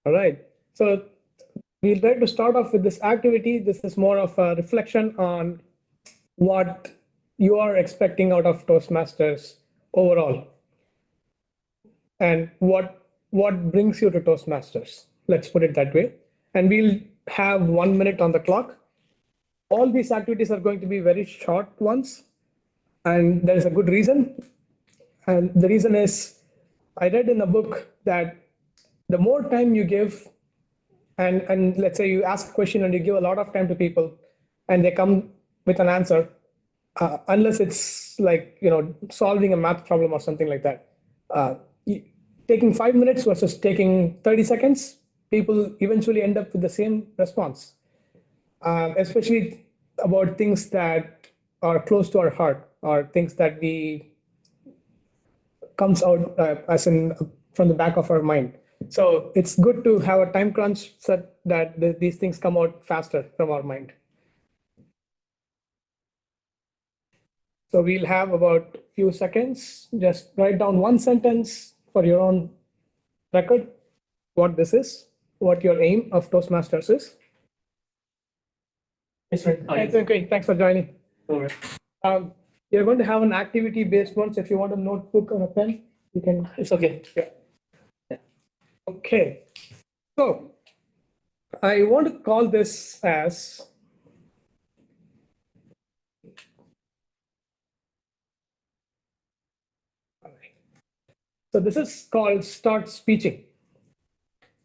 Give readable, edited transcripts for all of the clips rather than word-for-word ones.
All right. So we'd like to start off with this activity. This is more of a reflection on what you are expecting out of Toastmasters overall, and what brings you to Toastmasters. Let's put it that way. And we'll have 1 minute on the clock. All these activities are going to be very short ones, and there is a good reason. And the reason is, I read in a book that the more time you give, and let's say you ask a question and you give a lot of time to people, and they come with an answer, unless it's like solving a math problem or something like that, uh, taking 5 minutes versus taking 30 seconds, people eventually end up with the same response, especially about things that are close to our heart or things that we comes out as in from the back of our mind. So it's good to have a time crunch so that these things come out faster from our mind. So we'll have about a few seconds. Just write down one sentence for your own record, what this is, what your aim of Toastmasters is. Yes, sir. Okay, thanks for joining. All right. You're going to have an activity-based one. So if you want a notebook or a pen, you can. It's okay. Yeah. Okay. So I want to call this as this is called start speeching.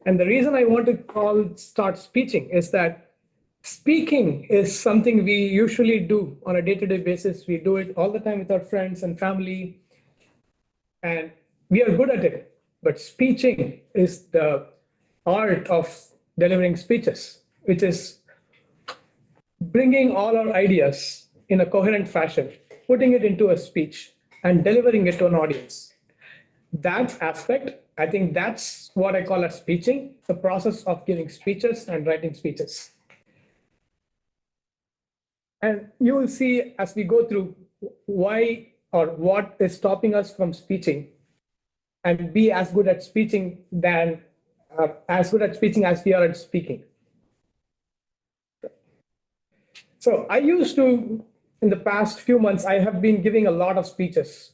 And the reason I want to call it start speeching is that speaking is something we usually do on a day-to-day basis. We do it all the time with our friends and family, and we are good at it. But speeching is the art of delivering speeches, which is bringing all our ideas in a coherent fashion, putting it into a speech, and delivering it to an audience. That aspect, I think that's what I call as speeching, the process of giving speeches and writing speeches. And you will see as we go through why or what is stopping us from speeching and be as good at speeching than as good at speeching as we are at speaking. So I used to, in the past few months, I have been giving a lot of speeches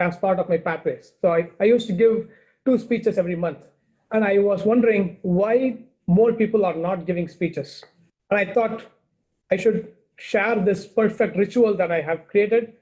as part of my pathways. So I used to give 2 speeches every month. And I was wondering why more people are not giving speeches. And I thought I should share this perfect ritual that I have created.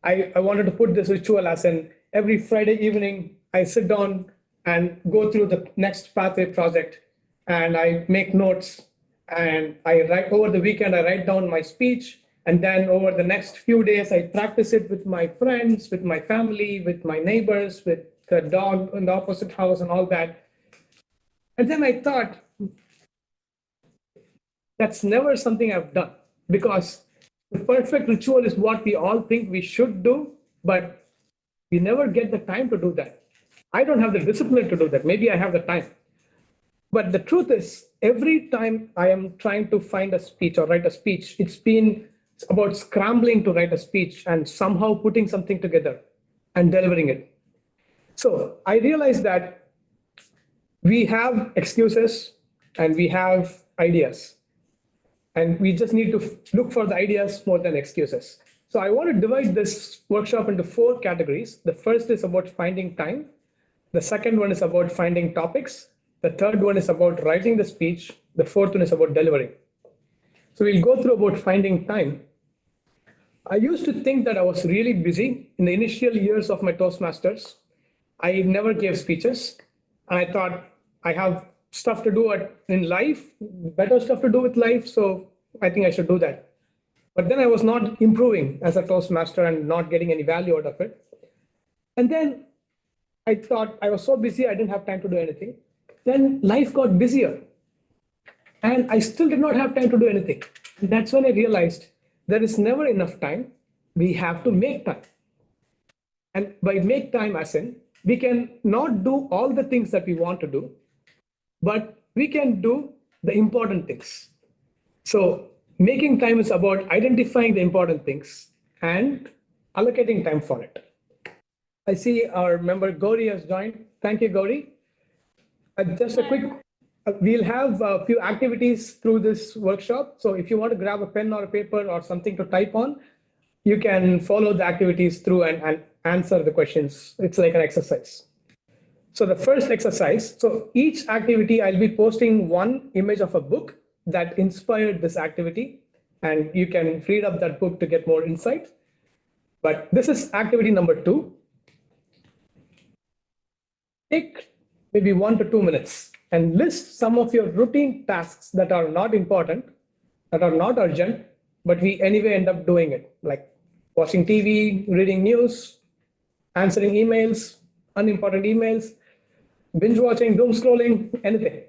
I wanted to put this ritual as in every Friday evening, I sit down and go through the next pathway project, and I make notes, and I write over the weekend, I write down my speech. And then over the next few days, I practice it with my friends, with my family, with my neighbors, with the dog in the opposite house and all that. And then I thought, that's never something I've done, because the perfect ritual is what we all think we should do, but we never get the time to do that. I don't have the discipline to do that. Maybe I have the time. But the truth is, every time I am trying to find a speech or write a speech, it's been about scrambling to write a speech and somehow putting something together and delivering it. So I realized that we have excuses and we have ideas, and we just need to look for the ideas more than excuses. So I want to divide this workshop into 4 categories. The first is about finding time. The second one is about finding topics. The third one is about writing the speech. The fourth one is about delivering. So we'll go through about finding time. I used to think that I was really busy in the initial years of my Toastmasters. I never gave speeches. And I thought I have stuff to do in life, better stuff to do with life. So I think I should do that. But then I was not improving as a Toastmaster and not getting any value out of it. And then I thought I was so busy, I didn't have time to do anything. Then life got busier, and I still did not have time to do anything. And that's when I realized there is never enough time. We have to make time. And by make time, as in, we can not do all the things that we want to do, but we can do the important things. So making time is about identifying the important things and allocating time for it. I see our member Gauri has joined. Thank you, Gauri. Just a quick We'll have a few activities through this workshop. So if you want to grab a pen or a paper or something to type on, you can follow the activities through and answer the questions. It's like an exercise. So the first exercise, so each activity, I'll be posting one image of a book that inspired this activity. And you can read up that book to get more insight. But this is activity number 2. Take maybe 1 to 2 minutes and list some of your routine tasks that are not important, that are not urgent, but we anyway end up doing it, like watching TV, reading news, answering emails, unimportant emails, binge watching, doom scrolling, anything.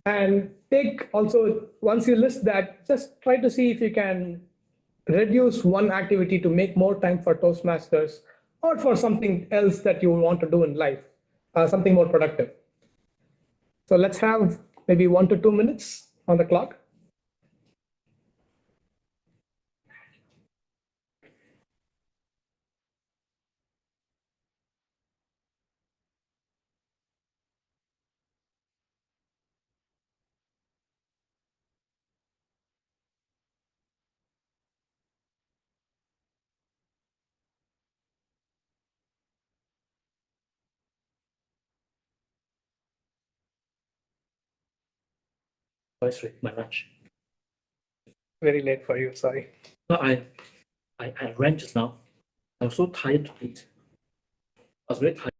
And take also, once you list that, just try to see if you can reduce one activity to make more time for Toastmasters or for something else that you want to do in life, something more productive. So let's have maybe 1 to 2 minutes on the clock. Sorry, my lunch. Very late for you, sorry. No, I ran just now. I was so tired to eat. I was very tired.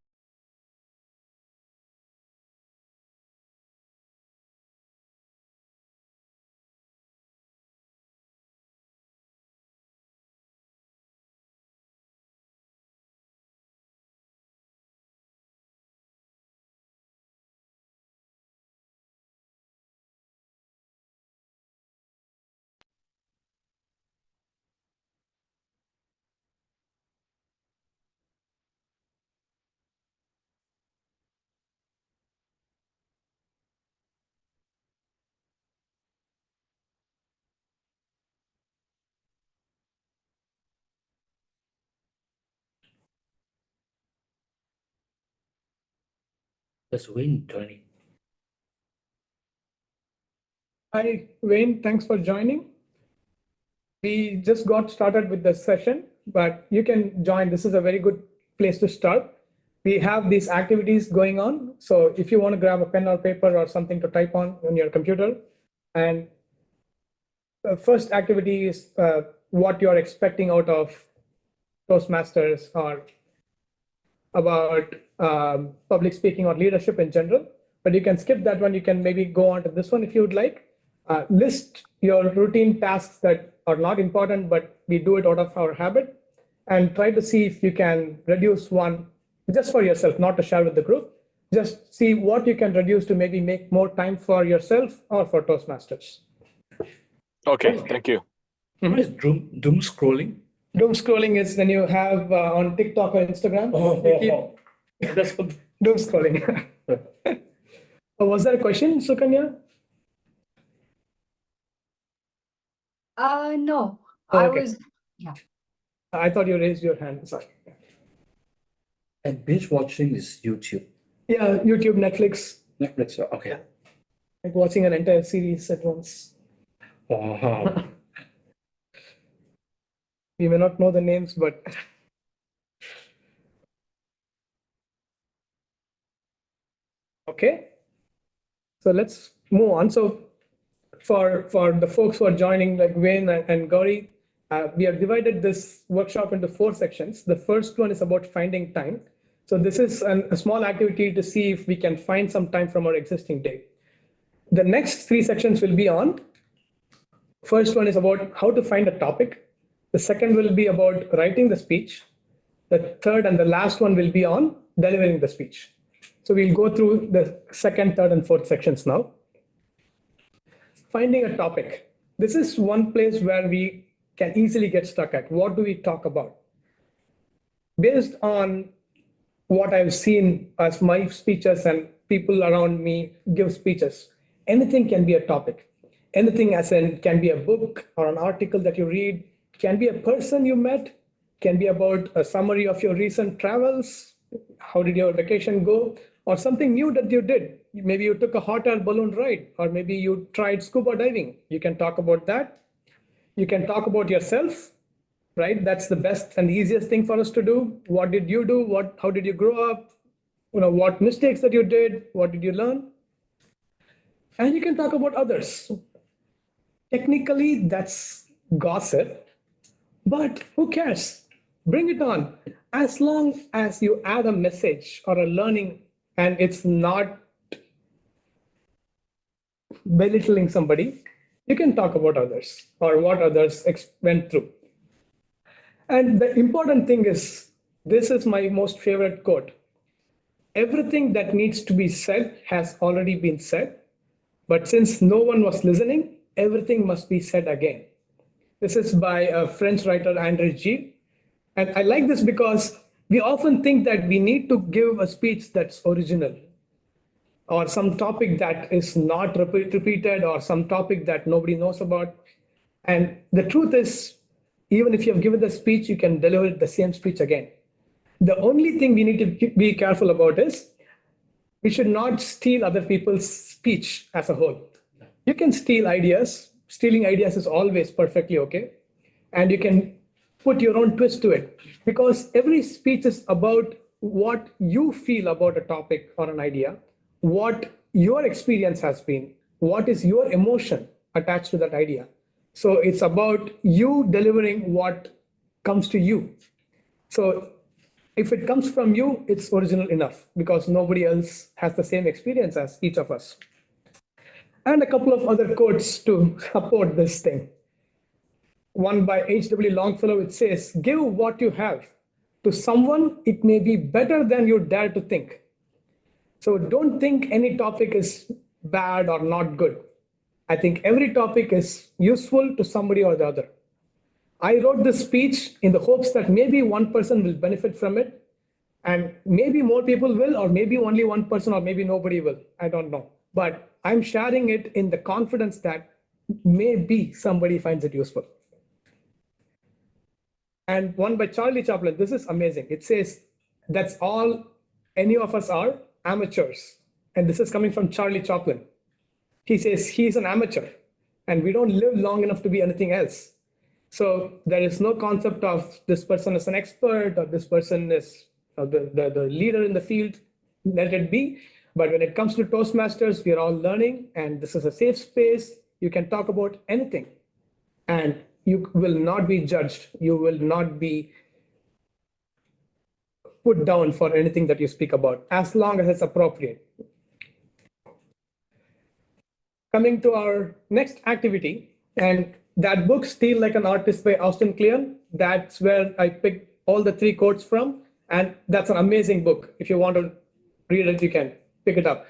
There's Wayne joining. Hi, Wayne, thanks for joining. We just got started with the session, but you can join. This is a very good place to start. We have these activities going on. So if you want to grab a pen or paper or something to type on your computer, and the first activity is what you're expecting out of Toastmasters or about public speaking or leadership in general. But you can skip that one. You can maybe go on to this one if you would like. List your routine tasks that are not important, but we do it out of our habit, and try to see if you can reduce one just for yourself, not to share with the group. Just see what you can reduce to maybe make more time for yourself or for Toastmasters. Okay, thank you. What is doom scrolling? Doom scrolling is when you have on TikTok or Instagram. That's what. Doom scrolling. Was there a question, Sukanya? No, Oh, I okay. was, yeah. I thought you raised your hand. Sorry. And binge watching is YouTube. Yeah, YouTube, Netflix, Netflix. Okay. like watching an entire series at once. Wow. You may not know the names, but okay. So let's move on. So for the folks who are joining, like Wayne and Gauri, we have divided this workshop into 4 sections. The first one is about finding time. So this is a small activity to see if we can find some time from our existing day. The next 3 sections will be on. First one is about how to find a topic. The second will be about writing the speech. The third and the last one will be on delivering the speech. So we'll go through the second, third, and fourth sections now. Finding a topic. This is one place where we can easily get stuck at. What do we talk about? Based on what I've seen as my speeches and people around me give speeches, anything can be a topic. Anything as in can be a book or an article that you read, can be a person you met, can be about a summary of your recent travels, how did your vacation go, or something new that you did. Maybe you took a hot air balloon ride, or maybe you tried scuba diving. You can talk about that. You can talk about yourself, right? That's the best and easiest thing for us to do. What did you do? How did you grow up? What mistakes that you did? What did you learn? And you can talk about others. Technically, that's gossip, but who cares? Bring it on. As long as you add a message or a learning and it's not belittling somebody, you can talk about others or what others went through. And the important thing is this is my most favorite quote: everything that needs to be said has already been said, but since no one was listening, everything must be said again. This is by a French writer, Andre Gide. And I like this because we often think that we need to give a speech that's original or some topic that is not repeated or some topic that nobody knows about. And the truth is, even if you have given the speech, you can deliver the same speech again. The only thing we need to be careful about is we should not steal other people's speech as a whole. You can steal ideas. Stealing ideas is always perfectly okay. And you can put your own twist to it because every speech is about what you feel about a topic or an idea, what your experience has been, what is your emotion attached to that idea. So it's about you delivering what comes to you. So if it comes from you, it's original enough because nobody else has the same experience as each of us. And a couple of other quotes to support this thing. One by H.W. Longfellow, it says, give what you have to someone, it may be better than you dare to think. So don't think any topic is bad or not good. I think every topic is useful to somebody or the other. I wrote this speech in the hopes that maybe one person will benefit from it, and maybe more people will, or maybe only one person, or maybe nobody will. I don't know. But I'm sharing it in the confidence that maybe somebody finds it useful. And one by Charlie Chaplin. This is amazing. It says, that's all any of us are, amateurs. And this is coming from Charlie Chaplin. He says he's an amateur and we don't live long enough to be anything else. So there is no concept of this person is an expert or this person is the leader in the field. Let it be. But when it comes to Toastmasters, we are all learning and this is a safe space. You can talk about anything and you will not be judged. You will not be put down for anything that you speak about, as long as it's appropriate. Coming to our next activity, and that book, Steal Like an Artist by Austin Kleon, that's where I picked all the three quotes from. And that's an amazing book. If you want to read it, you can pick it up.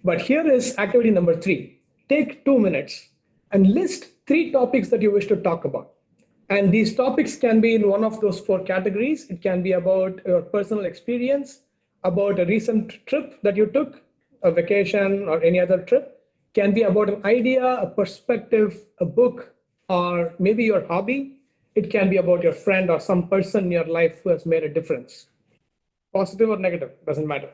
But here is activity number 3. Take 2 minutes and list 3 topics that you wish to talk about. And these topics can be in one of those 4 categories. It can be about your personal experience, about a recent trip that you took, a vacation or any other trip. Can be about an idea, a perspective, a book, or maybe your hobby. It can be about your friend or some person in your life who has made a difference. Positive or negative, doesn't matter.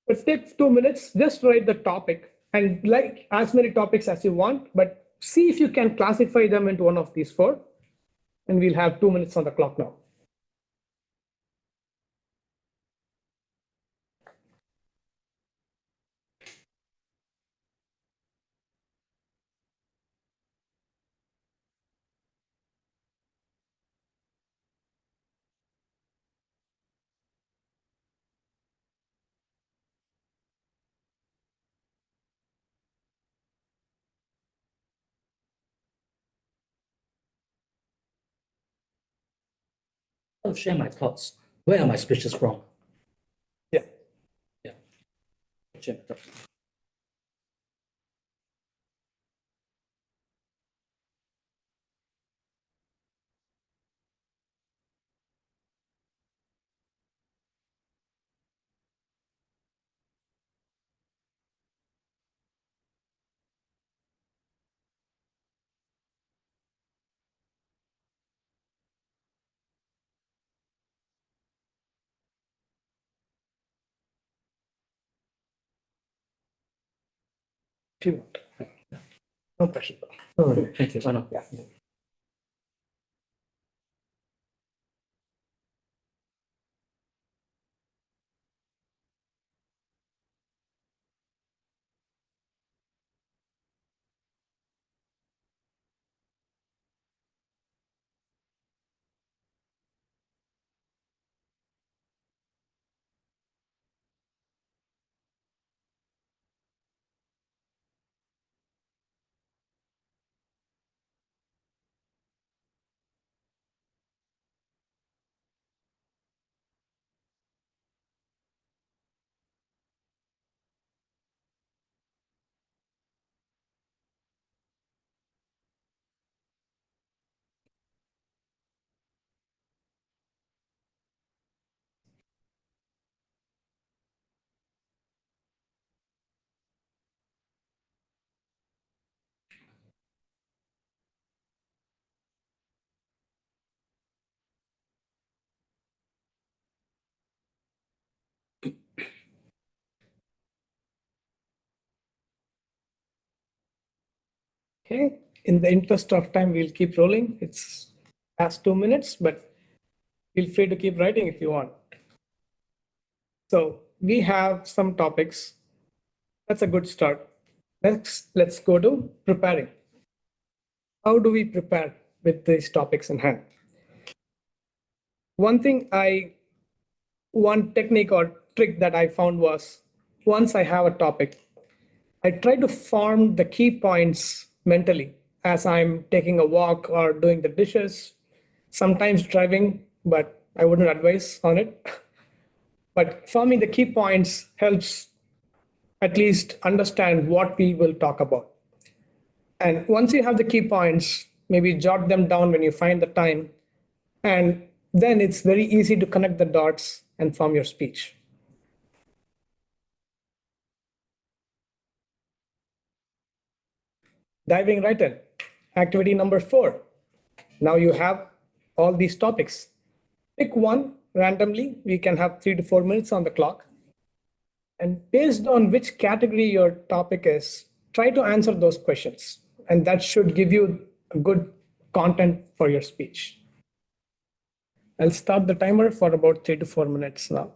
But take 2 minutes, just write the topic and like as many topics as you want, but see if you can classify them into one of these 4. And we'll have 2 minutes on the clock now. I'll share my thoughts. Where are my speeches from? Yeah. Yeah. Share my thoughts. If you want. No pressure. Oh, thank you. Oh, no. Yeah. Okay, in the interest of time, we'll keep rolling. It's past 2 minutes, but feel free to keep writing if you want. So we have some topics. That's a good start. Next, let's go to preparing. How do we prepare with these topics in hand? One technique or trick that I found was once I have a topic, I try to form the key points mentally as I'm taking a walk or doing the dishes, sometimes driving, but I wouldn't advise on it. But forming the key points helps at least understand what we will talk about. And once you have the key points, maybe jot them down when you find the time. And then it's very easy to connect the dots and form your speech. Diving right in. Activity number 4. Now you have all these topics. Pick one randomly. We can have 3 to 4 minutes on the clock. And based on which category your topic is, try to answer those questions. And that should give you a good content for your speech. I'll start the timer for about 3 to 4 minutes now.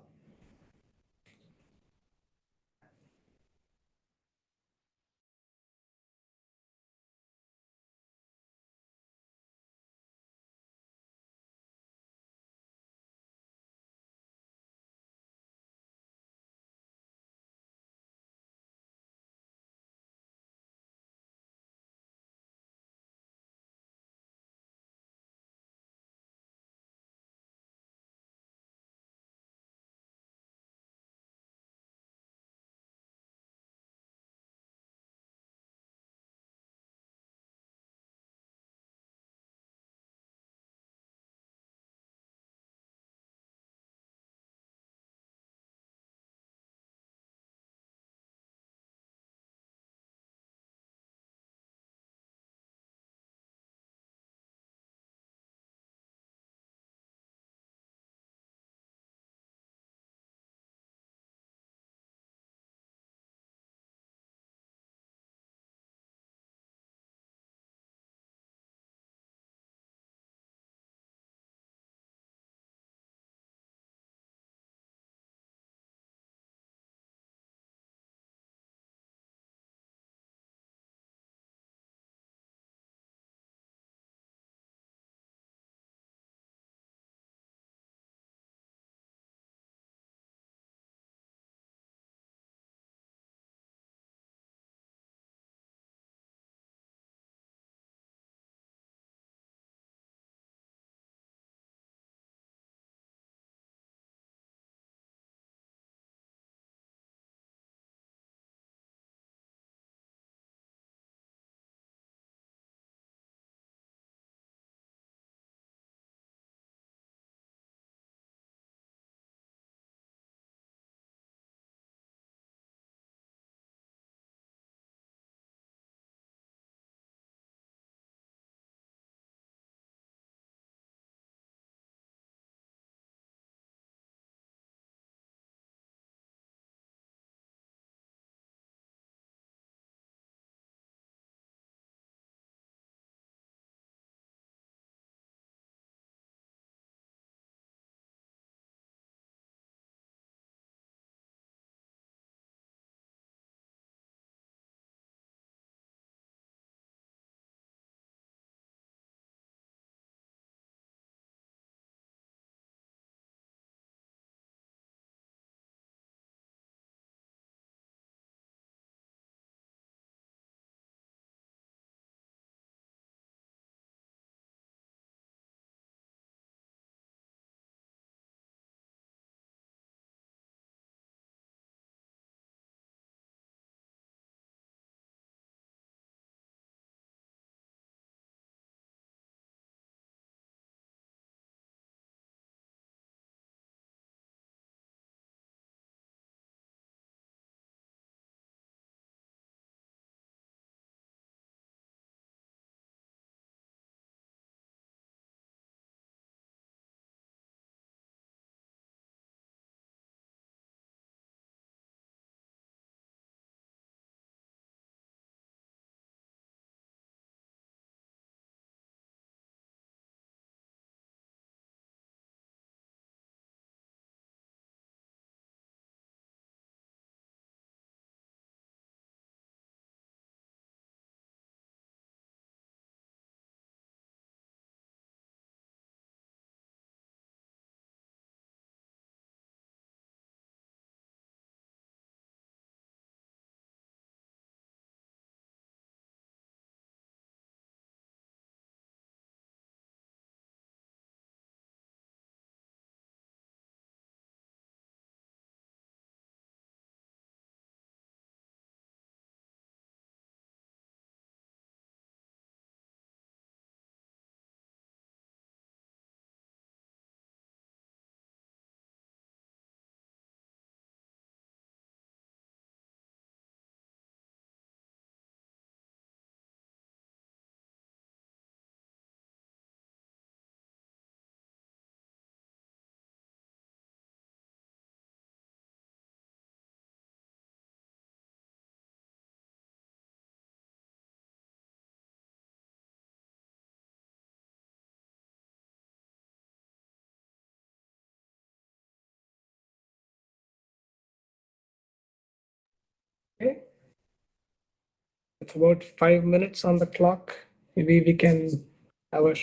It's about 5 minutes on the clock. Maybe we can have a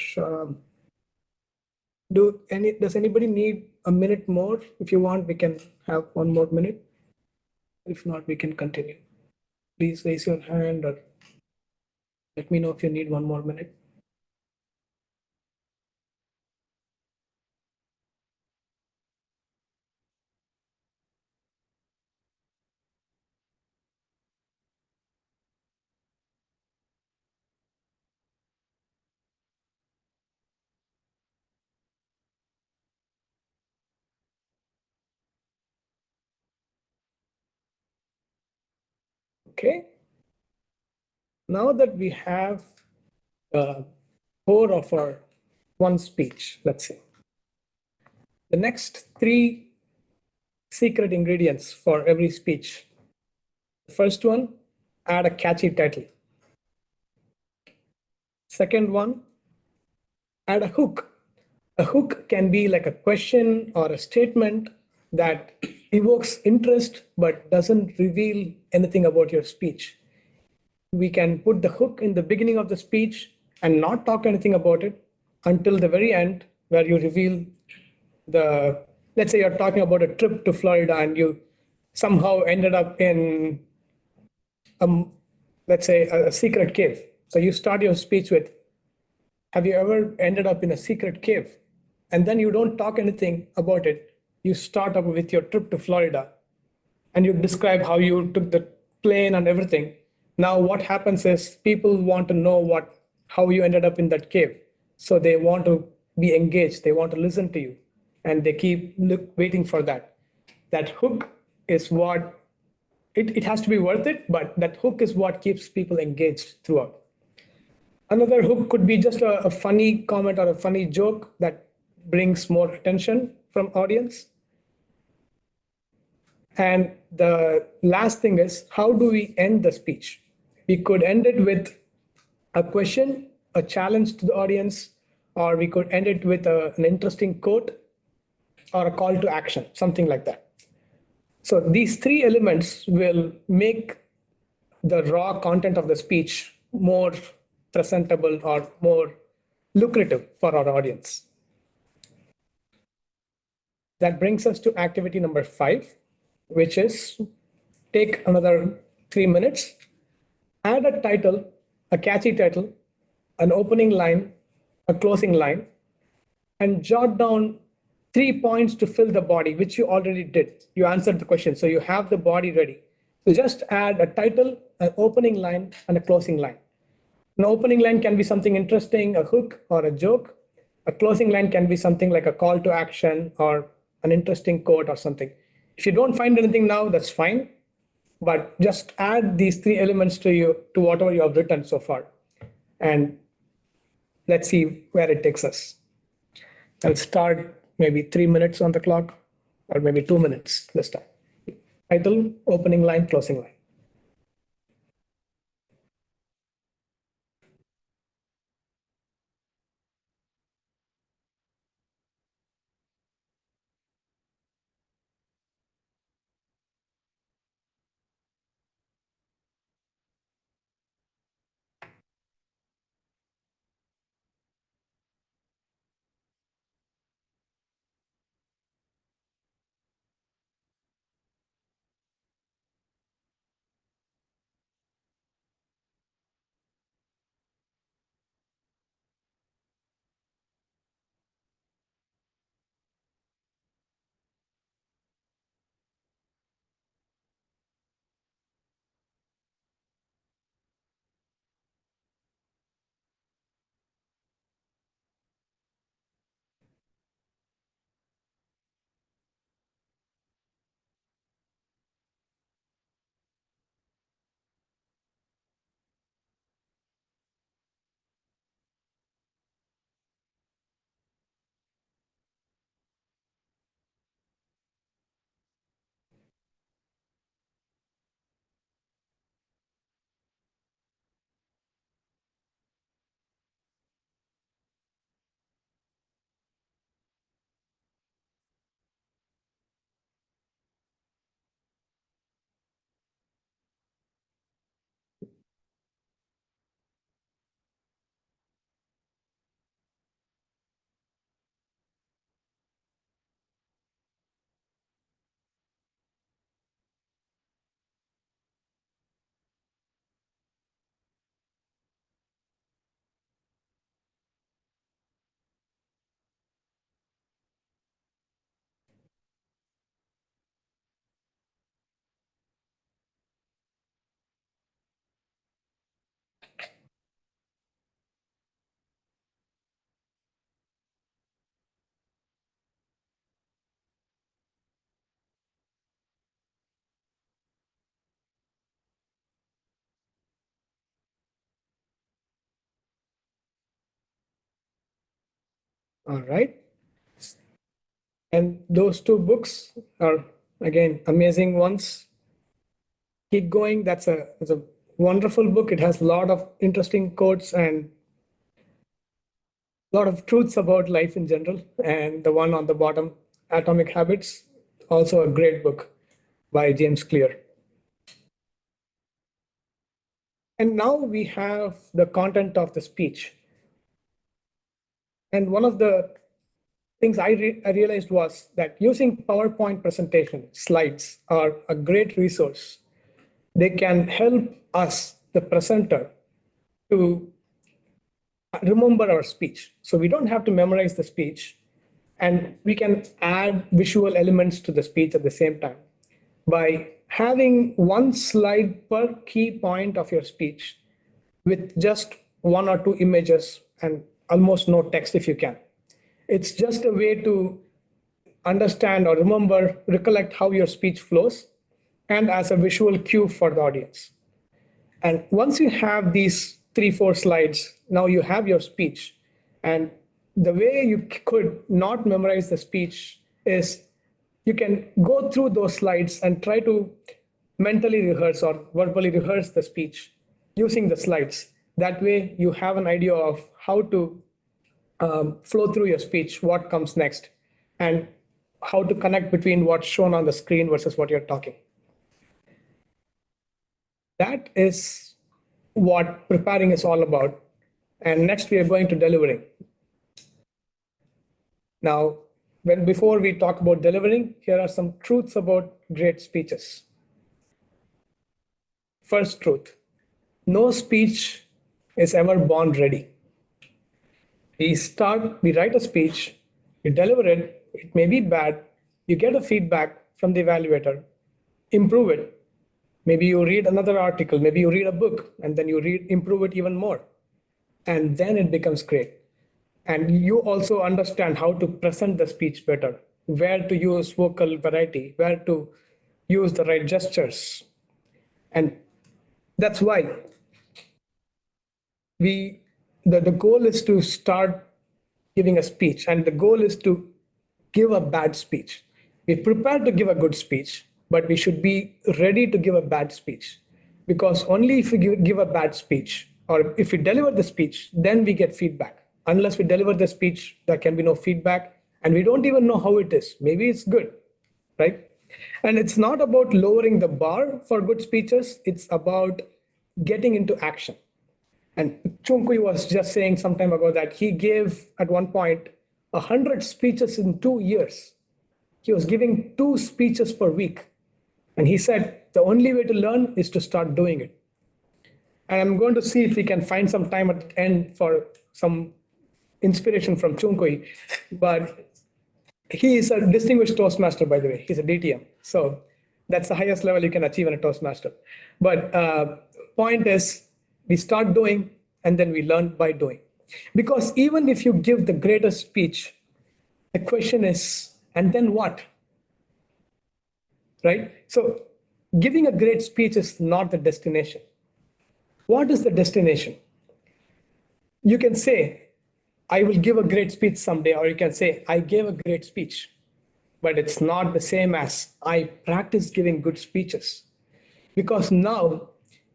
does anybody need a minute more? If you want, we can have 1 more minute. If not, we can continue. Please raise your hand or let me know if you need 1 more minute. Okay. Now that we have the core of our one speech, let's say, the next three secret ingredients for every speech. The first one, add a catchy title. Second one, add a hook. A hook can be like a question or a statement that evokes interest but doesn't reveal anything about your speech. We can put the hook in the beginning of the speech and not talk anything about it until the very end, where you reveal the, let's say you're talking about a trip to Florida and you somehow ended up in, let's say, a secret cave. So you start your speech with, have you ever ended up in a secret cave? And then you don't talk anything about it. You start up with your trip to Florida and you describe how you took the plane and everything. Now what happens is people want to know how you ended up in that cave. So they want to be engaged, they want to listen to you, and they keep waiting for that. That hook is what it has to be worth it, but that hook is what keeps people engaged throughout. Another hook could be just a funny comment or a funny joke that brings more attention from audience. And the last thing is, how do we end the speech? We could end it with a question, a challenge to the audience, or we could end it with an interesting quote or a call to action, something like that. So these three elements will make the raw content of the speech more presentable or more lucrative for our audience. That brings us to activity number 5, which is take another 3 minutes, add a title, a catchy title, an opening line, a closing line, and jot down 3 points to fill the body, which you already did. You answered the question, so you have the body ready. So just add a title, an opening line, and a closing line. An opening line can be something interesting, a hook or a joke. A closing line can be something like a call to action or an interesting quote or something. If you don't find anything now, that's fine. But just add these three elements to whatever you have written so far. And let's see where it takes us. I'll start maybe 3 minutes on the clock, or maybe 2 minutes this time. Title, opening line, closing line. All right. And those two books are, again, amazing ones. Keep going. It's a wonderful book. It has a lot of interesting quotes and a lot of truths about life in general. And the one on the bottom, Atomic Habits, also a great book by James Clear. And now we have the content of the speech. And one of the things I realized was that using PowerPoint presentation slides are a great resource. They can help us, the presenter, to remember our speech. So we don't have to memorize the speech, and we can add visual elements to the speech at the same time. By having one slide per key point of your speech with just one or two images and almost no text if you can. It's just a way to understand or remember, recollect how your speech flows, and as a visual cue for the audience. And once you have these 3, 4 slides, now you have your speech. And the way you could not memorize the speech is you can go through those slides and try to mentally rehearse or verbally rehearse the speech using the slides. That way, you have an idea of how to flow through your speech, what comes next, and how to connect between what's shown on the screen versus what you're talking. That is what preparing is all about. And next, we are going to delivering. Now, before we talk about delivering, here are some truths about great speeches. First truth, no speech is ever born ready. We write a speech, you deliver it, it may be bad, you get a feedback from the evaluator, improve it. Maybe you read another article, maybe you read a book, and then you improve it even more. And then it becomes great. And you also understand how to present the speech better, where to use vocal variety, where to use the right gestures. And that's why the goal is to start giving a speech, and the goal is to give a bad speech. We're prepared to give a good speech, but we should be ready to give a bad speech, because only if we give a bad speech or if we deliver the speech, then we get feedback. Unless we deliver the speech, there can be no feedback, and we don't even know how it is. Maybe it's good, right? And it's not about lowering the bar for good speeches, it's about getting into action. And Chunkui was just saying some time ago that he gave at one point 100 speeches in 2 years. He was giving 2 speeches per week. And he said the only way to learn is to start doing it. And I'm going to see if we can find some time at the end for some inspiration from Chunkui. But he is a distinguished Toastmaster, by the way. He's a DTM. So that's the highest level you can achieve in a Toastmaster. But point is, we start doing and then we learn by doing. Because even if you give the greatest speech, the question is, and then what? Right? So giving a great speech is not the destination. What is the destination? You can say, I will give a great speech someday, or you can say, I gave a great speech. But it's not the same as I practice giving good speeches. Because now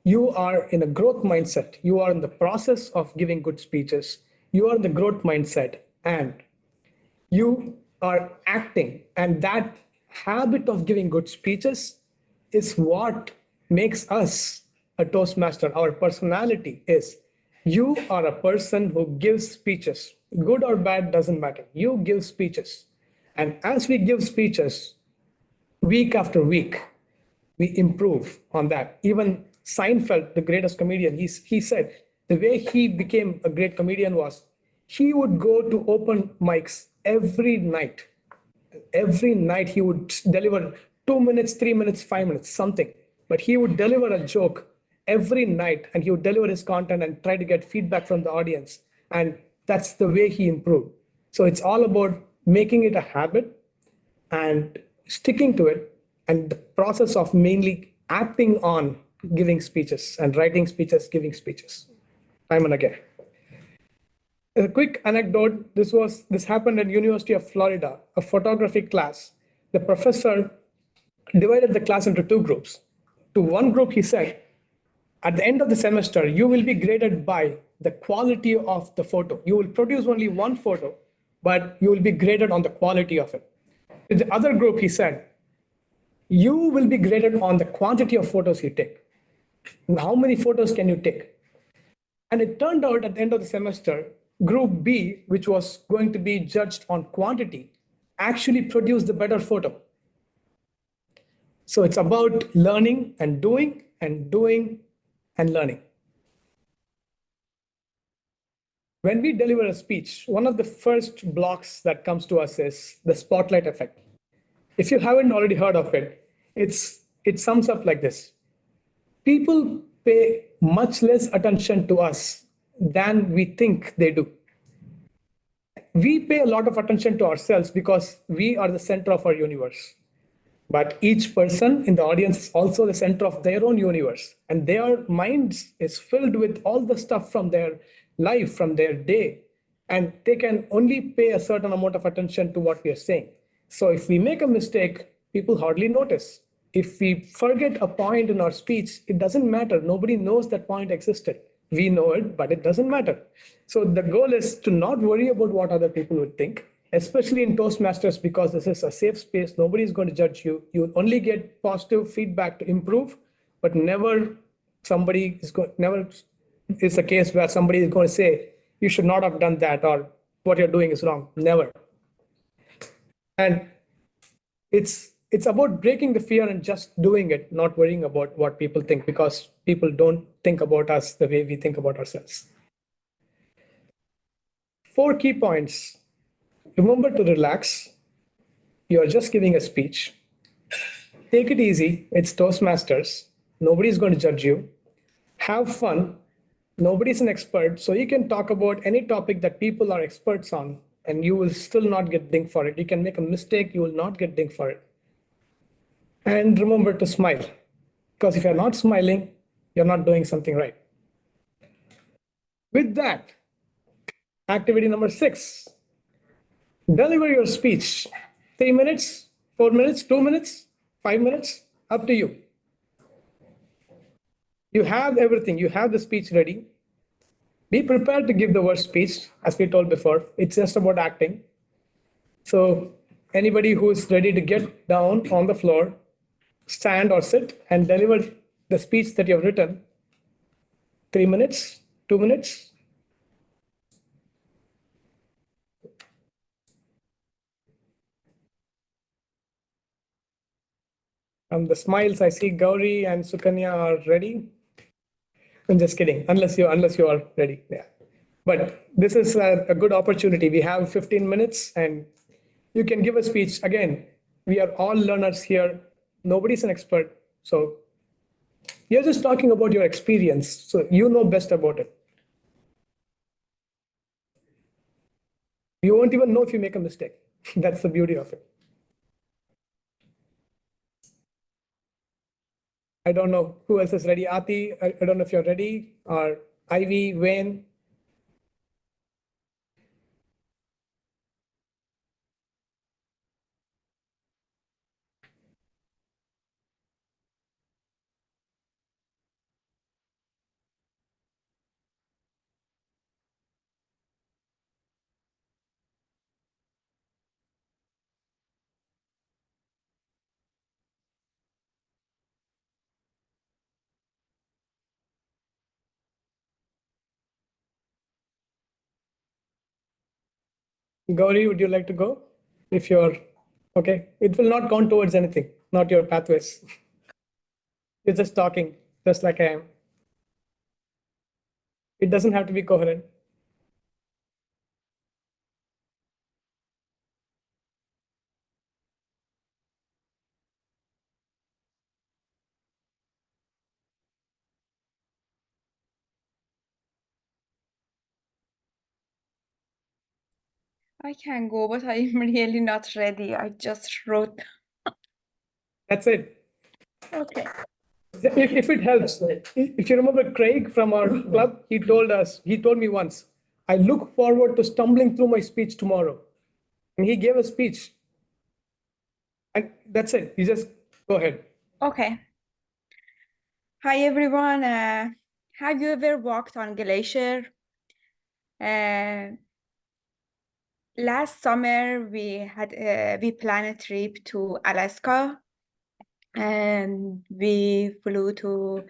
you are in a growth mindset. You are in the process of giving good speeches. You are in the growth mindset and you are acting. And that habit of giving good speeches is what makes us a Toastmaster. Our personality is you are a person who gives speeches. Good or bad doesn't matter. You give speeches. And as we give speeches, week after week, we improve on that. Even Seinfeld, the greatest comedian, he said the way he became a great comedian was he would go to open mics every night. Every night he would deliver 2 minutes, 3 minutes, 5 minutes, something. But he would deliver a joke every night and he would deliver his content and try to get feedback from the audience. And that's the way he improved. So it's all about making it a habit and sticking to it, and the process of mainly acting on giving speeches and writing speeches, giving speeches, time and again. A quick anecdote, this happened at University of Florida, a photography class. The professor divided the class into two groups. To one group, he said, at the end of the semester, you will be graded by the quality of the photo. You will produce only one photo, but you will be graded on the quality of it. To the other group, he said, you will be graded on the quantity of photos you take. How many photos can you take? And it turned out at the end of the semester, group B, which was going to be judged on quantity, actually produced the better photo. So it's about learning and doing and doing and learning. When we deliver a speech, one of the first blocks that comes to us is the spotlight effect. If you haven't already heard of it, it sums up like this. People pay much less attention to us than we think they do. We pay a lot of attention to ourselves because we are the center of our universe. But each person in the audience is also the center of their own universe. And their minds is filled with all the stuff from their life, from their day. And they can only pay a certain amount of attention to what we are saying. So if we make a mistake, people hardly notice. If we forget a point in our speech, it doesn't matter. Nobody knows that point existed. We know it, but it doesn't matter. So the goal is to not worry about what other people would think, especially in Toastmasters, because this is a safe space. Nobody is going to judge you. You only get positive feedback to improve, but never never is a case where somebody is going to say, you should not have done that or what you're doing is wrong. Never. And it's about breaking the fear and just doing it, not worrying about what people think, because people don't think about us the way we think about ourselves. 4 key points. Remember to relax. You're just giving a speech. Take it easy. It's Toastmasters. Nobody's going to judge you. Have fun. Nobody's an expert, so you can talk about any topic that people are experts on, and you will still not get dinged for it. You can make a mistake, you will not get dinged for it. And remember to smile, because if you're not smiling, you're not doing something right. With that, activity number 6, deliver your speech. 3 minutes, 4 minutes, 2 minutes, 5 minutes, up to you. You have everything, you have the speech ready. Be prepared to give the worst speech, as we told before. It's just about acting. So anybody who is ready to get down on the floor, stand or sit and deliver the speech that you have written. 3 minutes, 2 minutes. The smiles, I see Gauri and Sukanya are ready. I'm just kidding, unless you are ready. Yeah. But this is a good opportunity. We have 15 minutes and you can give a speech. Again, we are all learners here. Nobody's an expert. So you're just talking about your experience. So you know best about it. You won't even know if you make a mistake. That's the beauty of it. I don't know who else is ready. Ati, I don't know if you're ready, or Ivy, Wayne. Gauri, would you like to go? If you're okay, it will not count towards anything, not your pathways. You're just talking, just like I am. It doesn't have to be coherent. I can go, but I'm really not ready. I just wrote. That's it. Okay. If it helps, if you remember Craig from our club, he told me once, I look forward to stumbling through my speech tomorrow. And he gave a speech. And that's it. You just go ahead. Okay. Hi, everyone. Have you ever walked on glacier? Last summer, we planned a trip to Alaska, and we flew to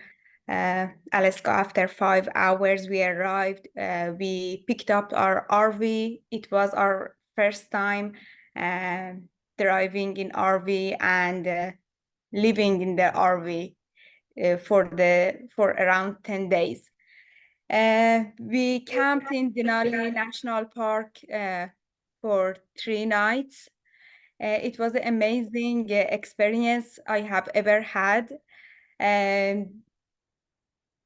Alaska. After 5 hours, we arrived. We picked up our RV. It was our first time driving in RV and living in the RV for around 10 days. We camped in Denali National Park for 3 nights. It was an amazing experience I have ever had. And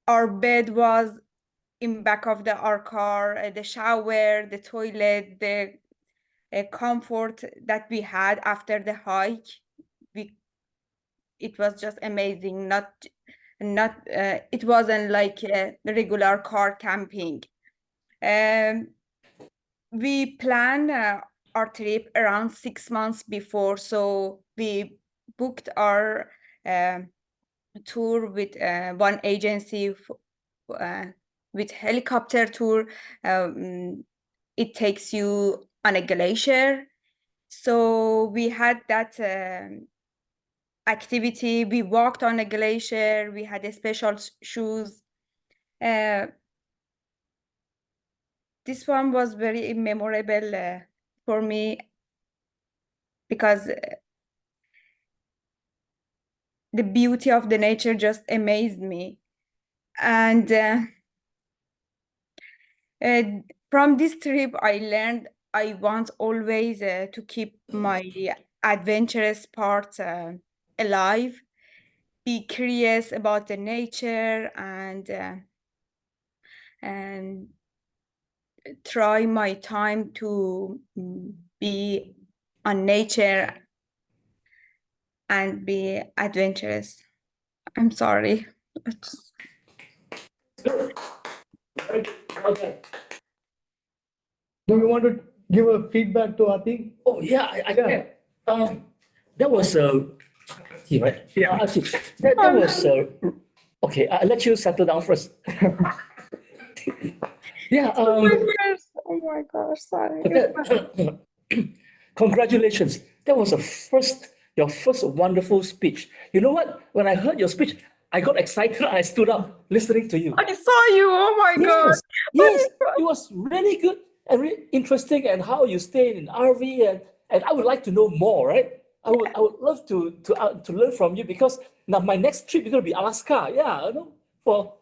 our bed was in back of our car, the shower, the toilet, the comfort that we had after the hike. It was just amazing. It wasn't like a regular car camping. We planned our trip around 6 months before, so we booked our tour with one agency with helicopter tour. It takes you on a glacier. So we had that activity. We walked on a glacier. We had a special shoes. This one was very memorable for me because the beauty of the nature just amazed me. And from this trip, I learned I want always to keep my adventurous part alive, be curious about the nature, and try my time to be on nature and be adventurous. I'm sorry. Do you want to give a feedback to Ati? Oh, yeah, I can. That was right? Yeah. That was okay. I'll let you settle down first. Yeah. Oh my gosh, sorry. Congratulations. That was your first wonderful speech. You know what? When I heard your speech, I got excited. I stood up listening to you. I saw you. Oh my God. Yes, it was really good and really interesting, and how you stayed in RV, and I would like to know more, right? I would love to learn from you, because now my next trip is going to be Alaska. Yeah, you know,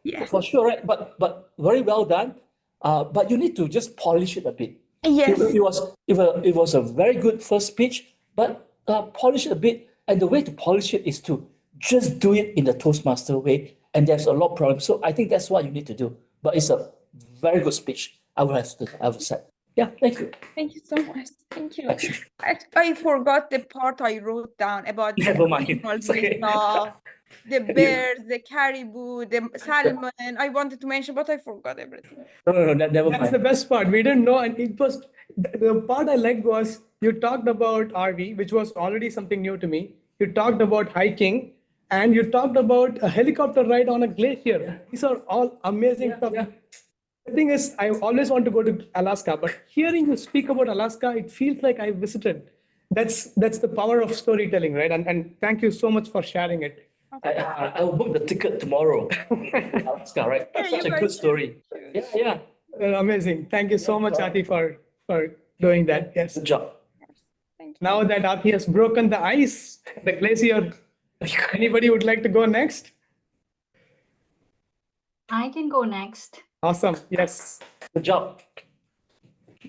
Yeah. for sure, right? But very well done. But you need to just polish it a bit. Yes. It was a very good first speech, but polish it a bit. And the way to polish it is to just do it in the Toastmaster way. And there's a lot of problems. So I think that's what you need to do. But it's a very good speech. I would have said. Yeah, thank you. Thank you so much. Thank you. I forgot the part I wrote down about the Never mind. animals It's we okay. saw, the bears, the caribou, the salmon. I wanted to mention, but I forgot everything. No, never That's the mind. best part. We didn't know, and it was the part I liked was you talked about RV, which was already something new to me. You talked about hiking, and you talked about a helicopter ride on a glacier. These are all amazing stuff. yeah. The thing is, I always want to go to Alaska, but hearing you speak about Alaska, it feels like I visited. That's the power of storytelling, right? And thank you so much for sharing it. I will book the ticket tomorrow. Alaska, right? Yeah, Such you a guys good story. should. Yeah. Amazing. Thank you so much, Ati, for doing that. Yes. Good job. Thank you. Now that Ati has broken the ice, the glacier, anybody would like to go next? I can go next. Awesome. Yes. Good job.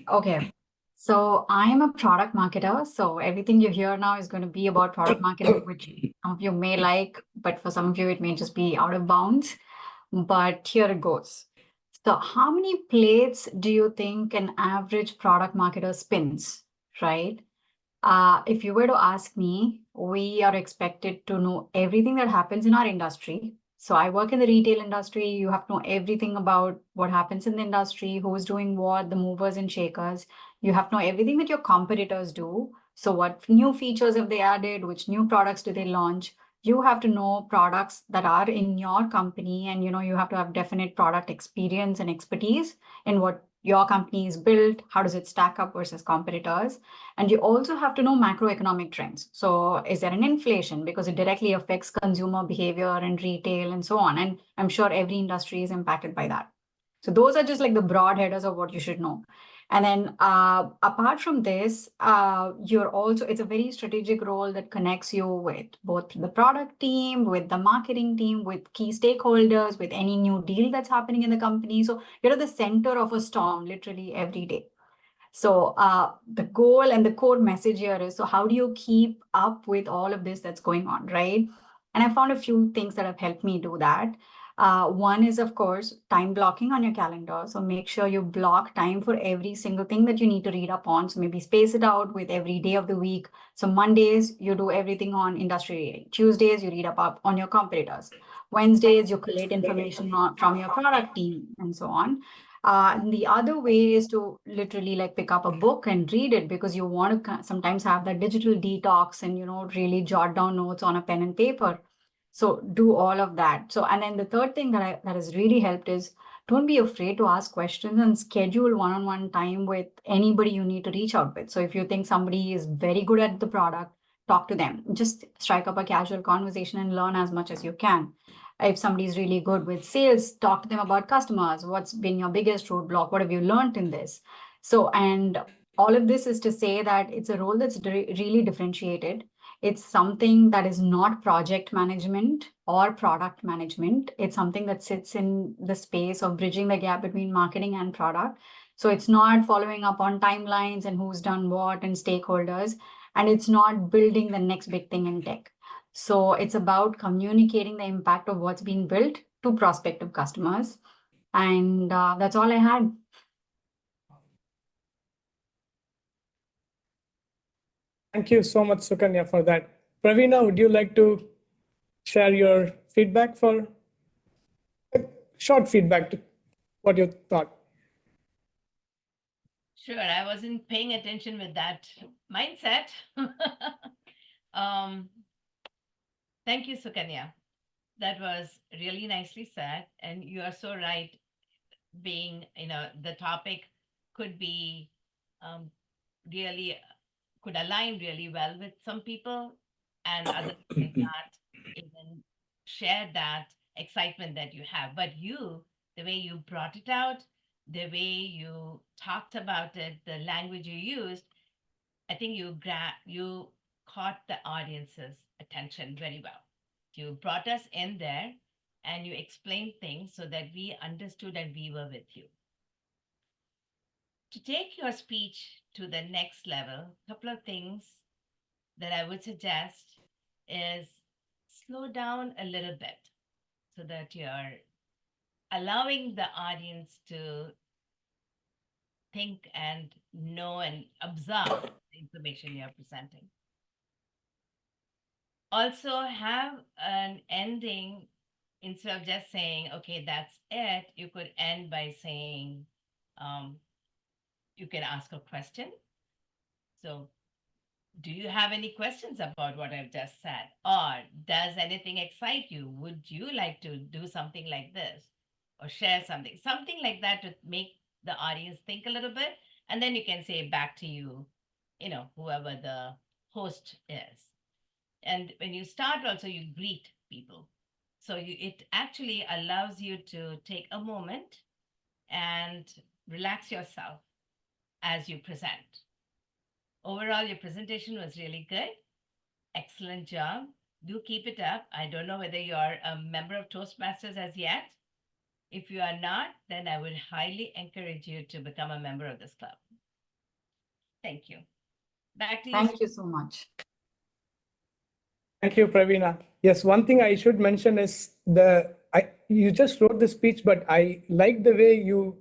Okay. So I am a product marketer. So everything you hear now is going to be about product marketing, which some of you may like, but for some of you, it may just be out of bounds. But here it goes. So how many plates do you think an average product marketer spins, right? If you were to ask me, we are expected to know everything that happens in our industry. So I work in the retail industry. You have to know everything about what happens in the industry, who's doing what, the movers and shakers. You have to know everything that your competitors do. So what new features have they added? Which new products do they launch? You have to know products that are in your company, and you have to have definite product experience and expertise in what your company is built. How does it stack up versus competitors? And you also have to know macroeconomic trends. So is there an inflation? Because it directly affects consumer behavior and retail and so on. And I'm sure every industry is impacted by that. So those are just like the broad headers of what you should know. And then apart from this, it's a very strategic role that connects you with both the product team, with the marketing team, with key stakeholders, with any new deal that's happening in the company. So you're at the center of a storm literally every day. So the goal and the core message here is, so how do you keep up with all of this that's going on, right? And I found a few things that have helped me do that. One is, of course, time blocking on your calendar. So make sure you block time for every single thing that you need to read up on. So maybe space it out with every day of the week. So Mondays, you do everything on industry. Tuesdays, you read up on your competitors. Wednesdays, you collate information from your product team and so on. And the other way is to literally like pick up a book and read it, because you want to sometimes have that digital detox and, really jot down notes on a pen and paper. So do all of that. So, and then the third thing that has really helped is, don't be afraid to ask questions and schedule one-on-one time with anybody you need to reach out with. So if you think somebody is very good at the product, talk to them. Just strike up a casual conversation and learn as much as you can. If somebody's really good with sales, talk to them about customers. What's been your biggest roadblock? What have you learned in this? So, and all of this is to say that it's a role that's really differentiated. It's something that is not project management or product management. It's something that sits in the space of bridging the gap between marketing and product. So it's not following up on timelines and who's done what and stakeholders, and it's not building the next big thing in tech. So it's about communicating the impact of what's being built to prospective customers. And that's all I had. Thank you so much, Sukanya, for that. Pravina, would you like to share your feedback for short feedback to what you thought? Sure, I wasn't paying attention with that mindset. Thank you, Sukanya. That was really nicely said. And you are so right, being, the topic could be really, could align really well with some people, and others may not even share that excitement that you have. But you, the way you brought it out, the way you talked about it, the language you used, I think you caught the audience's attention very well. You brought us in there and you explained things so that we understood and we were with you. To take your speech to the next level, a couple of things that I would suggest is slow down a little bit so that you're allowing the audience to think and know and absorb the information you're presenting. Also, have an ending. Instead of just saying, okay, that's it, you could end by saying, you can ask a question. So, do you have any questions about what I've just said? Or does anything excite you? Would you like to do something like this or share something? Something like that to make the audience think a little bit. And then you can say back to you, whoever the host is. And when you start, also, you greet people. So it actually allows you to take a moment and relax yourself as you present. Overall, your presentation was really good. Excellent job. Do keep it up. I don't know whether you're a member of Toastmasters as yet. If you are not, then I would highly encourage you to become a member of this club. Thank you. Back to you. Thank you so much. Thank you, Pravina. Yes, one thing I should mention is you just wrote the speech, but I like the way you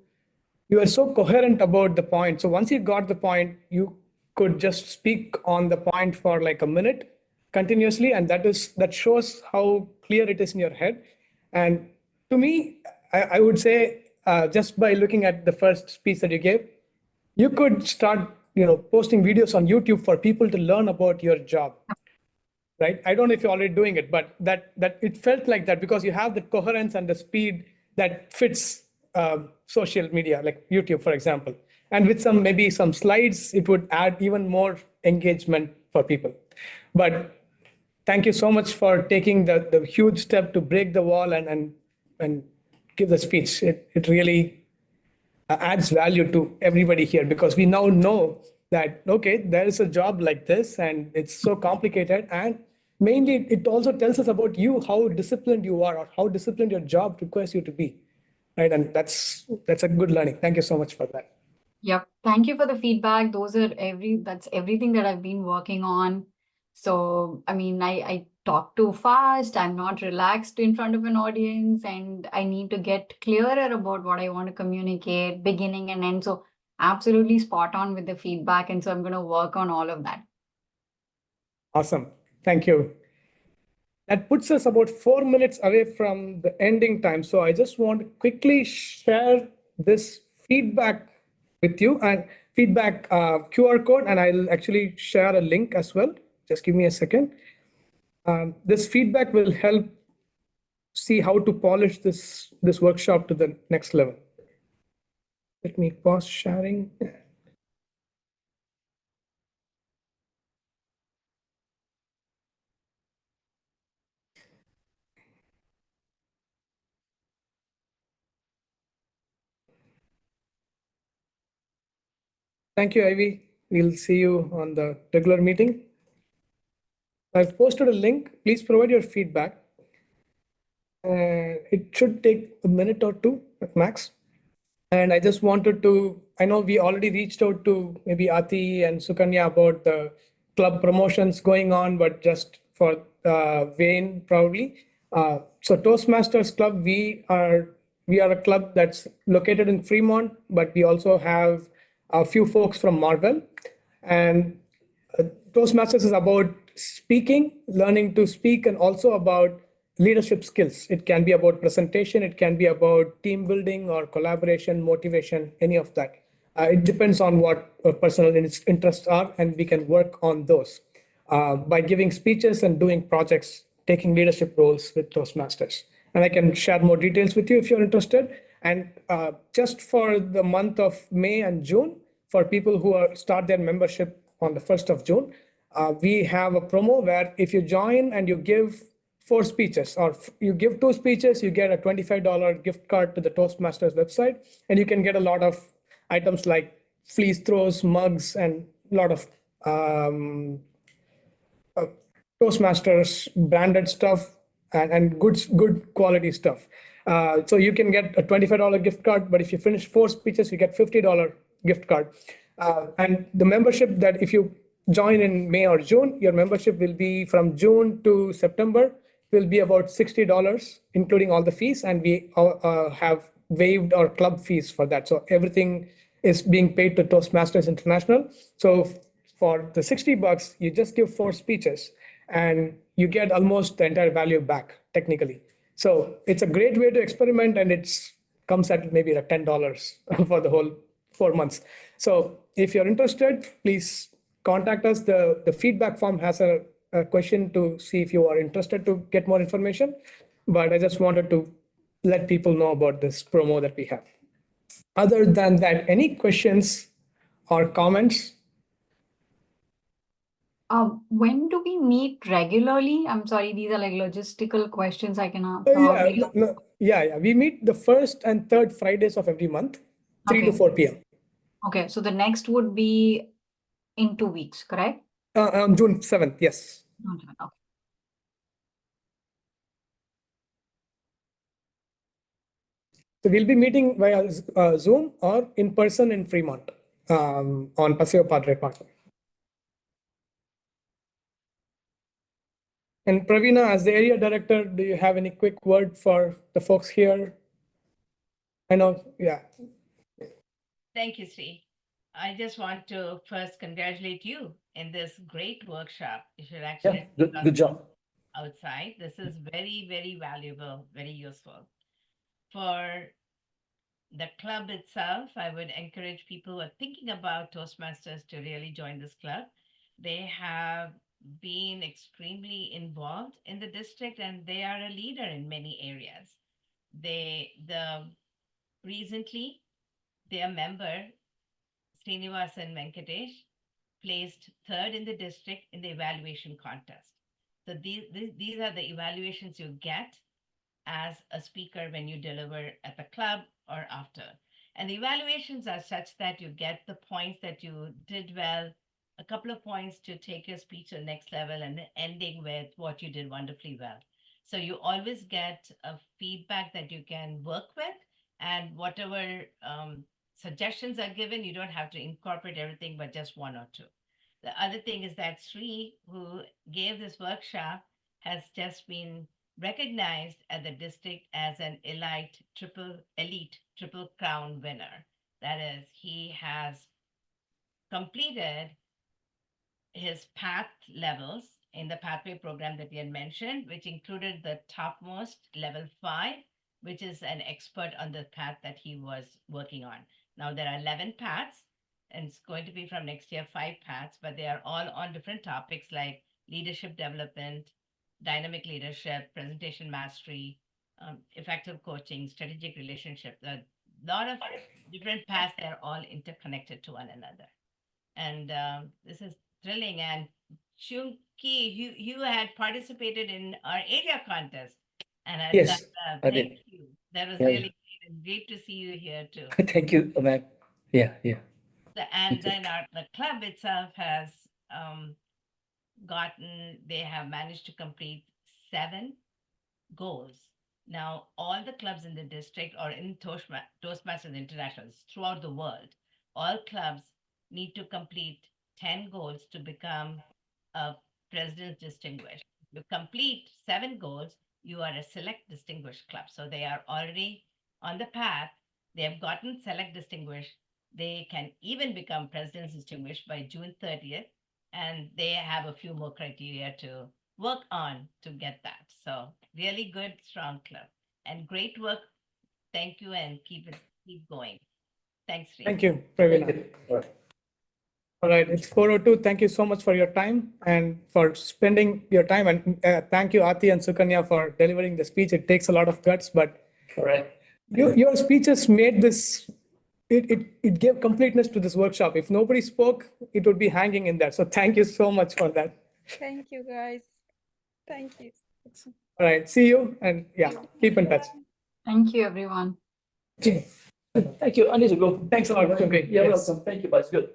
are so coherent about the point. So once you got the point, you could just speak on the point for like a minute continuously, and that shows how clear it is in your head. And to me, I would say just by looking at the first speech that you gave, you could start, posting videos on YouTube for people to learn about your job, right? I don't know if you're already doing it, but that it felt like that because you have the coherence and the speed that fits social media, like YouTube, for example. And with maybe some slides, it would add even more engagement for people. But thank you so much for taking the huge step to break the wall and give the speech. It really adds value to everybody here because we now know that, okay, there is a job like this and it's so complicated. And mainly, it also tells us about you, how disciplined you are or how disciplined your job requires you to be. Right. And that's a good learning. Thank you so much for that. Yep. Thank you for the feedback. That's everything that I've been working on. So, I mean, I talk too fast. I'm not relaxed in front of an audience, and I need to get clearer about what I want to communicate, beginning and end. So, absolutely spot on with the feedback. And so, I'm going to work on all of that. Awesome. Thank you. That puts us about 4 minutes away from the ending time. So I just want to quickly share this feedback with you and feedback QR code, and I'll actually share a link as well. Just give me a second. This feedback will help see how to polish this workshop to the next level. Let me pause sharing. Thank you, Ivy. We'll see you on the regular meeting. I've posted a link. Please provide your feedback. It should take a minute or two at max. And I just wanted to, I know we already reached out to maybe Ati and Sukanya about the club promotions going on, but just for Wayne probably. So Toastmasters Club, we are a club that's located in Fremont, but we also have a few folks from Marvel. And Toastmasters is about speaking, learning to speak, and also about leadership skills. It can be about presentation, it can be about team building or collaboration, motivation, any of that. It depends on what personal interests are, and we can work on those by giving speeches and doing projects, taking leadership roles with Toastmasters. And I can share more details with you if you're interested. And just for the month of May and June, for people who start their membership on the 1st of June, we have a promo where if you join and you give 4 speeches or you give 2 speeches, you get a $25 gift card to the Toastmasters website, and you can get a lot of items like fleece throws, mugs, and a lot of Toastmasters branded stuff and good quality stuff. So you can get a $25 gift card, but if you finish 4 speeches, you get $50 gift card. And the membership that if you join in May or June, your membership will be from June to September, will be about $60, including all the fees. And we have waived our club fees for that. So everything is being paid to Toastmasters International. So for the $60, you just give 4 speeches and you get almost the entire value back technically. So it's a great way to experiment, and it comes at maybe like $10 for the whole 4 months. So if you're interested, please contact us. The feedback form has a question to see if you are interested to get more information. But I just wanted to let people know about this promo that we have. Other than that, any questions or comments? When do we meet regularly? I'm sorry, these are like logistical questions I can probably. Yeah. We meet the first and third Fridays of every month, 3 to 4 p.m. Okay, so the next would be in 2 weeks, correct? On June 7th, yes. Okay. So we'll be meeting via Zoom or in person in Fremont on Paseo Padre Park. And Pravina, as the area director, do you have any quick word for the folks here? I know, yeah. Thank you, Sri. I just want to first congratulate you in this great workshop. You should actually Yeah, good job. outside. This is very, very valuable, very useful. For the club itself, I would encourage people who are thinking about Toastmasters to really join this club. They have been extremely involved in the district and they are a leader in many areas. Recently, their member, Srinivasan Venkatesh, placed third in the district in the evaluation contest. So these are the evaluations you get as a speaker when you deliver at the club or after. And the evaluations are such that you get the points that you did well, a couple of points to take your speech to the next level, and then ending with what you did wonderfully well. So you always get a feedback that you can work with, and whatever suggestions are given, you don't have to incorporate everything, but just one or two. The other thing is that Sri, who gave this workshop, has just been recognized at the district as an elite triple crown winner. That is, he has completed his path levels in the pathway program that we had mentioned, which included the topmost level 5, which is an expert on the path that he was working on. Now there are 11 paths, and it's going to be from next year 5 paths, but they are all on different topics like leadership development, dynamic leadership, presentation mastery, effective coaching, strategic relationship. A lot of different paths, they're all interconnected to one another. And this is thrilling. And Shunki, you had participated in our area contest. And I Yes, thought, I thank did. you. That was Yeah, really great, and great to see you here too. Thank you, ma'am. Yeah, yeah. And then the club itself has they have managed to complete 7 goals. Now, all the clubs in the district or in Toastmasters International throughout the world, all clubs need to complete 10 goals to become a President's Distinguished. You complete 7 goals, you are a Select Distinguished club. So they are already on the path. They have gotten Select Distinguished. They can even become President's Distinguished by June 30th. And they have a few more criteria to work on to get that. So really good, strong club and great work. Thank you and keep going. Thanks, Sri. Thank you, Pravina. All right, it's 4:02. Thank you so much for your time and for spending your time. And thank you, Aati and Sukanya, for delivering the speech. It takes a lot of guts, but All right. your speeches made this, it gave completeness to this workshop. If nobody spoke, it would be hanging in there. So thank you so much for that. Thank you, guys. Thank you. All right, see you, and yeah, keep in touch. Thank you, everyone. Thank you. I need to go. Thanks a lot. Okay, You're yes. welcome. Thank you, but it's good.